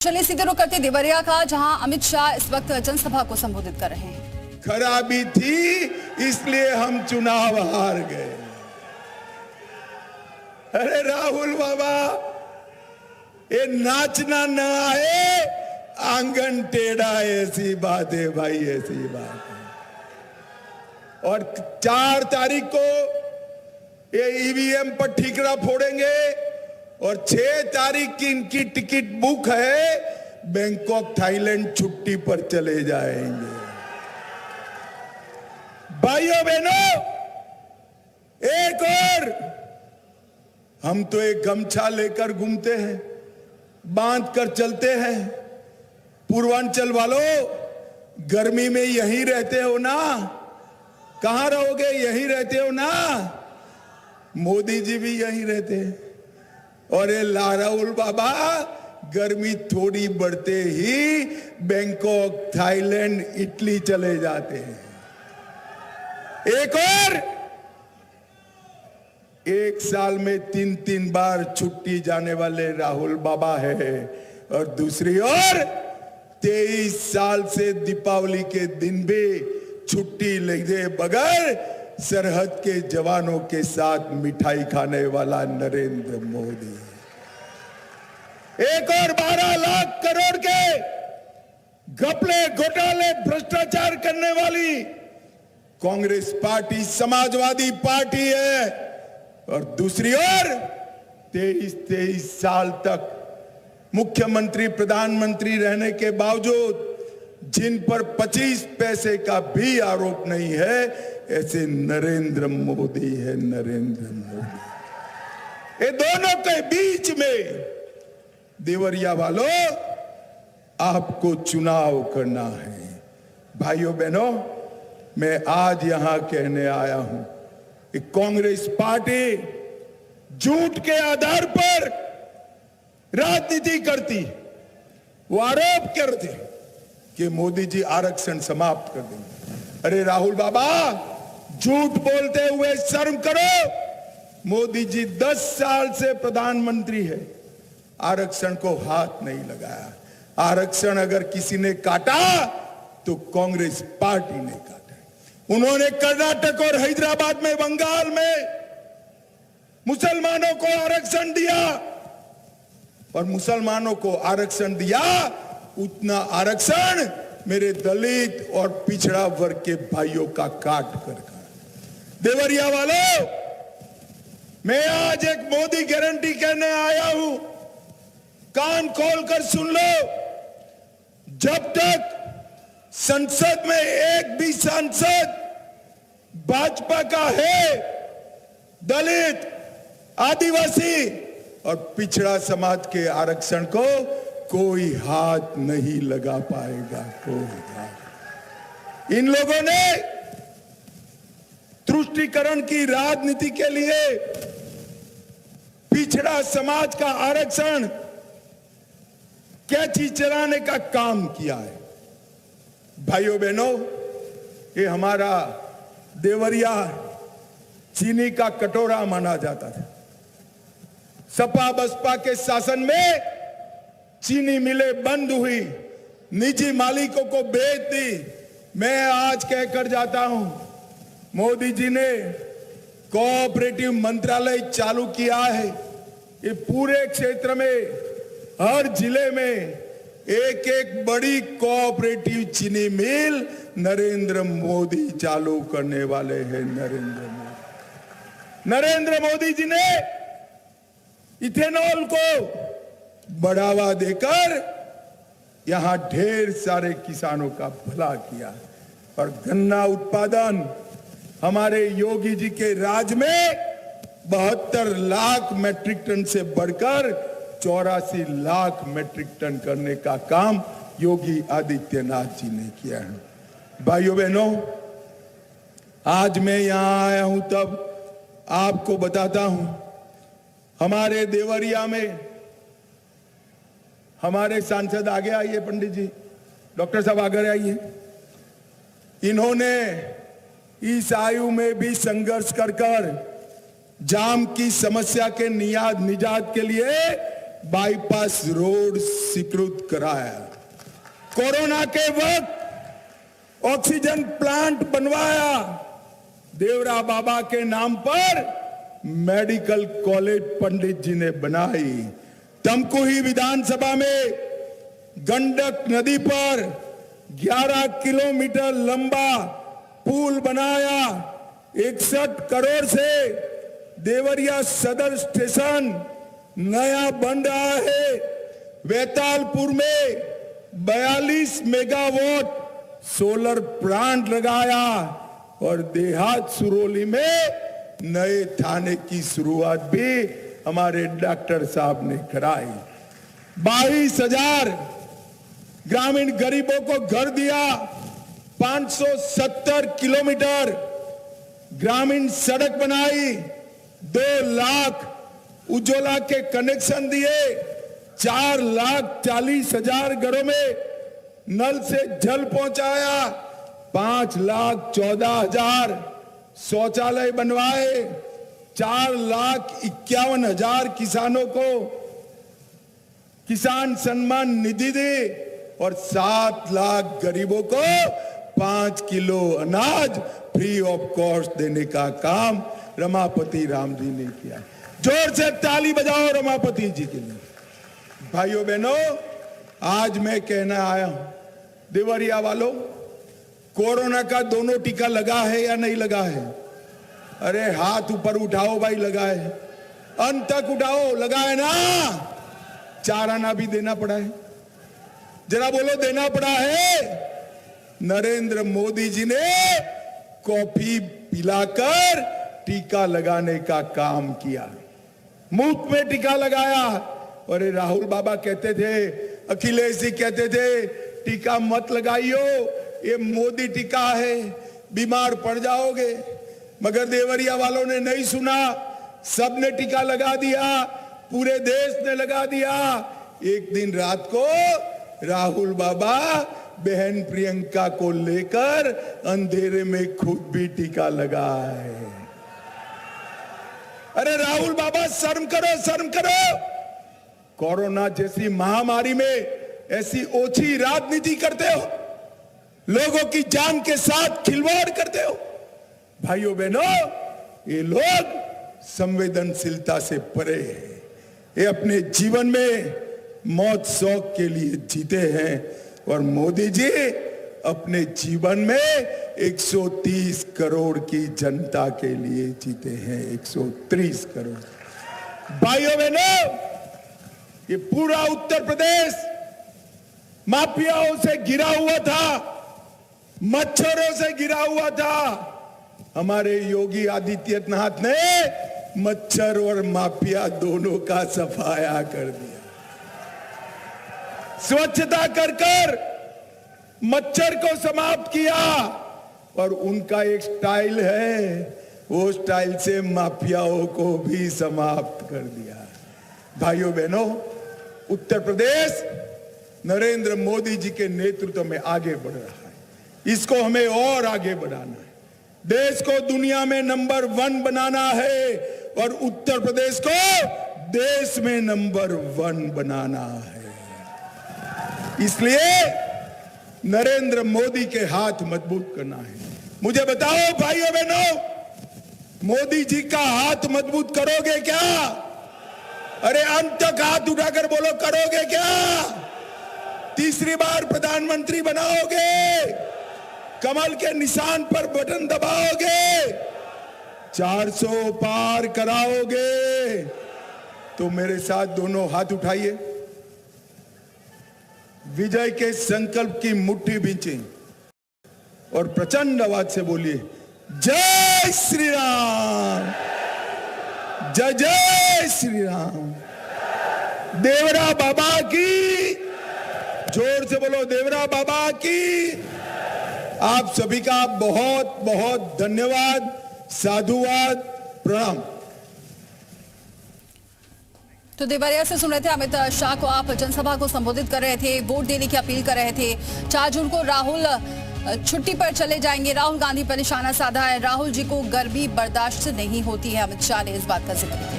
चलिए सीधे रुख करते देवरिया का, जहां अमित शाह इस वक्त जनसभा को संबोधित कर रहे हैं। खराबी थी इसलिए हम चुनाव हार गए। अरे राहुल बाबा, ये नाचना न आए आंगन टेढ़ा, ऐसी बात है भाई, ऐसी बात है। और 4 तारीख को ये ईवीएम पर ठीकरा फोड़ेंगे और 6 तारीख की इनकी टिकट बुक है, बैंकॉक थाईलैंड छुट्टी पर चले जाएंगे। भाइयों बहनों, एक और, हम तो एक गमछा लेकर घूमते हैं, बांध कर चलते हैं। पूर्वांचल वालों, गर्मी में यहीं रहते हो ना? कहां रहोगे? यहीं रहते हो ना? मोदी जी भी यहीं रहते हैं। और ये राहुल बाबा गर्मी थोड़ी बढ़ते ही बैंकॉक, थाईलैंड, इटली चले जाते हैं। एक और, एक साल में 3-3 बार छुट्टी जाने वाले राहुल बाबा है। और दूसरी ओर 23 साल से दीपावली के दिन भी छुट्टी लेते बगैर सरहद के जवानों के साथ मिठाई खाने वाला नरेंद्र मोदी। एक और 12 लाख करोड़ के घपले, घोटाले, भ्रष्टाचार करने वाली कांग्रेस पार्टी समाजवादी पार्टी है। और दूसरी ओर 23 साल तक मुख्यमंत्री, प्रधानमंत्री रहने के बावजूद जिन पर 25 पैसे का भी आरोप नहीं है, ऐसे नरेंद्र मोदी है, नरेंद्र मोदी। ये दोनों के बीच में देवरिया वालों, आपको चुनाव करना है। भाइयों बहनों, मैं आज यहां कहने आया हूं कि कांग्रेस पार्टी झूठ के आधार पर राजनीति करती। वो आरोप करते कि मोदी जी आरक्षण समाप्त कर देंगे। अरे राहुल बाबा, झूठ बोलते हुए शर्म करो। मोदी जी 10 साल से प्रधानमंत्री है, आरक्षण को हाथ नहीं लगाया। आरक्षण अगर किसी ने काटा तो कांग्रेस पार्टी ने काटा। उन्होंने कर्नाटक और हैदराबाद में, बंगाल में मुसलमानों को आरक्षण दिया, और मुसलमानों को आरक्षण दिया, उतना आरक्षण मेरे दलित और पिछड़ा वर्ग के भाइयों का काट कर। देवरिया वालों, मैं आज एक मोदी गारंटी कहने आया हूं, कान खोलकर सुन लो। जब तक संसद में एक भी सांसद भाजपा का है, दलित, आदिवासी और पिछड़ा समाज के आरक्षण को कोई हाथ नहीं लगा पाएगा, कोई हाथ। इन लोगों ने तुष्टीकरण की राजनीति के लिए पिछड़ा समाज का आरक्षण कैची चलाने का काम किया है। भाइयों बहनों, ये हमारा देवरिया चीनी का कटोरा माना जाता था। सपा बसपा के शासन में चीनी मिलें बंद हुई, निजी मालिकों को बेच दी। मैं आज कहकर जाता हूं, मोदी जी ने कोऑपरेटिव मंत्रालय चालू किया है। ये पूरे क्षेत्र में, हर जिले में एक एक बड़ी कोऑपरेटिव चीनी मिल नरेंद्र मोदी चालू करने वाले हैं। नरेंद्र मोदी जी ने इथेनॉल को बढ़ावा देकर यहां ढेर सारे किसानों का भला किया। और गन्ना उत्पादन हमारे योगी जी के राज में 72 लाख मैट्रिक टन से बढ़कर 84 लाख मैट्रिक टन करने का काम योगी आदित्यनाथ जी ने किया है। भाइयों बहनों, आज मैं यहां आया हूं तब आपको बताता हूं, हमारे देवरिया में हमारे सांसद आगे आइए, पंडित जी, डॉक्टर साहब आगे आइए। इन्होंने इस आयु में भी संघर्ष कर जाम की समस्या के निजात के लिए बाईपास रोड स्वीकृत कराया। कोरोना के वक्त ऑक्सीजन प्लांट बनवाया। देवरा बाबा के नाम पर मेडिकल कॉलेज पंडित जी ने बनाई। तमकुही विधानसभा में गंडक नदी पर 11 किलोमीटर लंबा पुल बनाया। 61 करोड़ से देवरिया सदर स्टेशन नया बन रहा है। वेतालपुर में 42 मेगावाट सोलर प्लांट लगाया और देहात सुरोली में नए थाने की शुरुआत भी हमारे डॉक्टर साहब ने कराई। 22,000 ग्रामीण गरीबों को घर दिया। 570 किलोमीटर ग्रामीण सड़क बनाई। 2 लाख उज्ज्वला के कनेक्शन दिए। 4,40,000 घरों में नल से जल पहुंचाया। 5,14,000 शौचालय बनवाए। 4,51,000 किसानों को किसान सम्मान निधि दी और 7 लाख गरीबों को 5 किलो अनाज फ्री ऑफ कॉस्ट देने का काम रमापति राम जी ने किया। जोर से ताली बजाओ रमापति जी के लिए। भाइयों बहनों, आज मैं कहना आया हूं, देवरिया वालों, कोरोना का दोनों टीका लगा है या नहीं लगा है? अरे हाथ ऊपर उठाओ भाई, लगा है। अंत तक उठाओ, लगा है ना? 4 आना भी देना पड़ा है। जरा बोलो, देना पड़ा है। नरेंद्र मोदी जी ने कॉफी पिलाकर टीका लगाने का काम किया, मुफ्त में टीका लगाया। और राहुल बाबा कहते थे, अखिलेश जी कहते थे, टीका मत लगाइयो, ये मोदी टीका है, बीमार पड़ जाओगे। मगर देवरिया वालों ने नहीं सुना, सबने टीका लगा दिया, पूरे देश ने लगा दिया। एक दिन रात को राहुल बाबा बहन प्रियंका को लेकर अंधेरे में खुद भी टीका लगाए। अरे राहुल बाबा, शर्म करो, शर्म करो। कोरोना जैसी महामारी में ऐसी ओछी राजनीति करते हो, लोगों की जान के साथ खिलवाड़ करते हो। भाइयों बहनों, ये लोग संवेदनशीलता से परे हैं। ये अपने जीवन में मौत शौक के लिए जीते हैं और मोदी जी अपने जीवन में 130 करोड़ की जनता के लिए जीते हैं। 130 करोड़। भाइयों बहनों, ये पूरा उत्तर प्रदेश माफियाओं से घिरा हुआ था, मच्छरों से घिरा हुआ था। हमारे योगी आदित्यनाथ ने मच्छर और माफिया दोनों का सफाया कर दिया। स्वच्छता कर कर मच्छर को समाप्त किया। और उनका एक स्टाइल है, वो स्टाइल से माफियाओं को भी समाप्त कर दिया। भाइयों बहनों, उत्तर प्रदेश नरेंद्र मोदी जी के नेतृत्व में आगे बढ़ रहा है। इसको हमें और आगे बढ़ाना है। देश को दुनिया में नंबर 1 बनाना है और उत्तर प्रदेश को देश में नंबर 1 बनाना है। इसलिए नरेंद्र मोदी के हाथ मजबूत करना है। मुझे बताओ भाइयों बहनों, मोदी जी का हाथ मजबूत करोगे क्या? अरे अंत तक हाथ उठाकर बोलो, करोगे क्या? तीसरी बार प्रधानमंत्री बनाओगे? कमल के निशान पर बटन दबाओगे? 400 पार कराओगे? तो मेरे साथ दोनों हाथ उठाइए, विजय के संकल्प की मुट्ठी बींचे और प्रचंड आवाज से बोलिए, जय श्री राम, जय जय श्री राम। देवरा बाबा की, जोर से बोलो, देवरा बाबा की। आप सभी का बहुत बहुत धन्यवाद, साधुवाद, प्रणाम। तो देवरिया से सुन रहे थे अमित शाह को। आप जनसभा को संबोधित कर रहे थे, वोट देने की अपील कर रहे थे। 4 जून को राहुल छुट्टी पर चले जाएंगे। राहुल गांधी पर निशाना साधा है। राहुल जी को गर्मी बर्दाश्त नहीं होती है, अमित शाह ने इस बात का जिक्र किया।